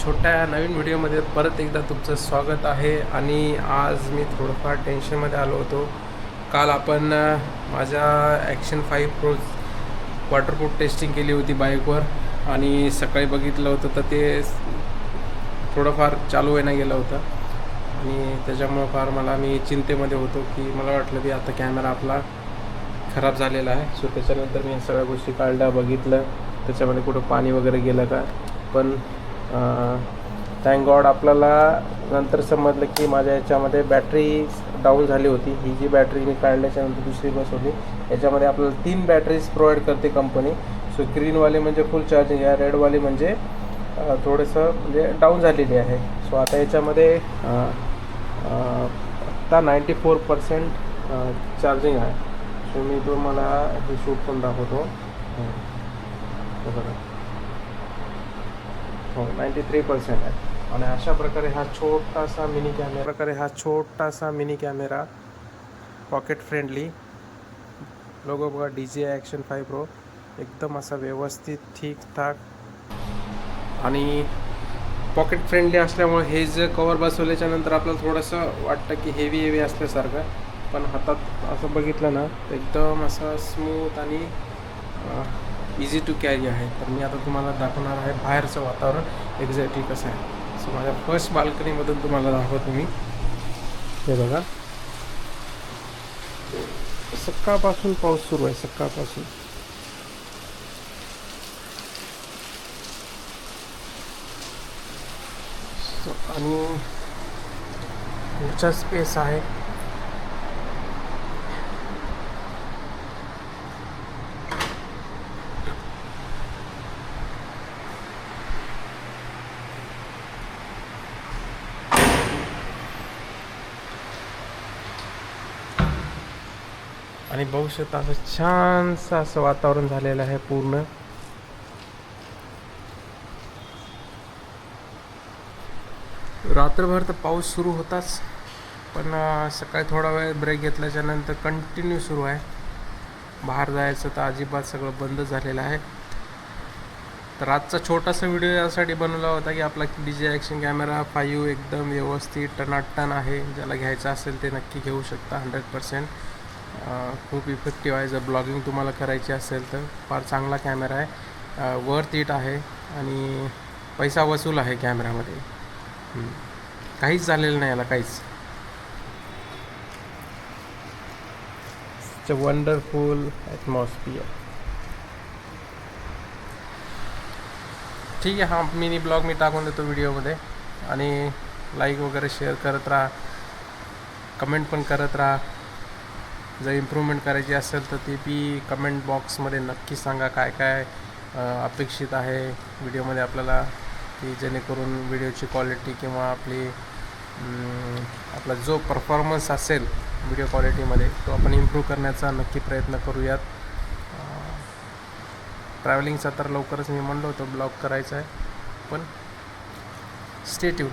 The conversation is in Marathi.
छोट्या नवीन व्हिडिओमध्ये परत एकदा तुमचं स्वागत आहे. आणि आज मी थोडंफार टेन्शनमध्ये आलो होतो. काल आपण माझ्या ॲक्शन 5 प्रो वॉटरप्रूफ टेस्टिंग केली होती बाईकवर आणि सकाळी बघितलं होतं तर ते थोडंफार चालू व्हायला गेलं होतं आणि त्याच्यामुळं फार मी चिंतेमध्ये होतो की मला वाटलं की आता कॅमेरा आपला खराब झालेला आहे. सो त्याच्यानंतर मी सगळ्या गोष्टी काढल्या, बघितलं त्याच्यामध्ये कुठं पाणी वगैरे गेलं का. पण थँक गॉड आपल्याला नंतर समजलं की माझ्या याच्यामध्ये बॅटरी डाऊन झाली होती. ही जी बॅटरी मी काढल्याच्यानंतर दुसरी बसवली, याच्यामध्ये आपल्याला 3 बॅटरीज प्रोव्हाइड करते कंपनी. सो ग्रीनवाली म्हणजे फुल चार्जिंग आहे, रेडवाली म्हणजे थोडंसं म्हणजे डाऊन झालेली आहे. सो आता याच्यामध्ये आत्ता 94% चार्जिंग आहे. सो मी तुम्हाला हे शूट पण दाखवतो. बघा, हो 93% आहे. आणि अशा प्रकारे हा छोटासा mini camera pocket friendly, logo बघा DJ ॲक्शन 5 प्रो, एकदम असा व्यवस्थित ठीकठाक आणि पॉकेट फ्रेंडली असल्यामुळे हे जे कवर बसवल्याच्यानंतर आपल्याला थोडंसं वाटतं की हेवी असल्यासारखं, पण हातात असं बघितलं ना तर एकदम असं स्मूथ आणि इझी टू कॅरी आहे. तर मी आता तुम्हाला दाखवणार आहे बाहेरचं वातावरण एक्झॅक्टली कसं आहे. सो माझ्या फर्स्ट बाल्कनीमधून तुम्हाला दाखवतो मी. हे बघा, सकाळपासून पाऊस सुरू आहे, सकाळपासून. आणि पुढचा स्पेस आहे. आणि बघू शकता असं छानसं असं वातावरण झालेलं आहे पूर्ण. रात्रभर तर पाऊस सुरू होताच, पण सकाळी थोडा वेळ ब्रेक घेतल्याच्यानंतर कंटिन्यू सुरू आहे. बाहेर जायचं तर अजिबात सगळं बंद झालेलं आहे. तर आजचा छोटासा व्हिडिओ यासाठी बनवला होता की आपला DJ ॲक्शन कॅमेरा 5 एकदम व्यवस्थित टनाटन आहे. ज्याला घ्यायचं असेल ते नक्की घेऊ शकता. 100% खूप इफेक्टिव्ह आहे. जर ब्लॉगिंग तुम्हाला करायची असेल तर फार चांगला कॅमेरा आहे, वर्थ इट आहे आणि पैसा वसूल आहे कॅमेऱ्यामध्ये. काहीच झालेलं नाही याला, काहीच. It's a wonderful atmosphere. ठीक आहे, हा मिनी ब्लॉग मी टाकून देतो व्हिडिओमध्ये. आणि लाईक वगैरे शेअर करत राहा, कमेंट पण करत राहा. जर इम्प्रूव्हमेंट करायची असेल तर ती बी कमेंट बॉक्समध्ये नक्की सांगा काय काय अपेक्षित आहे व्हिडिओमध्ये आपल्याला, की जेणेकरून व्हिडिओची क्वालिटी किंवा आपला जो परफॉर्मन्स असेल व्हिडिओ क्वालिटीमध्ये तो आपण इम्प्रूव्ह करण्याचा नक्की प्रयत्न करूयात. ट्रॅव्हलिंगचा तर लवकरच मी म्हणलो होतो ब्लॉग करायचा आहे, पण स्टे ट्यून.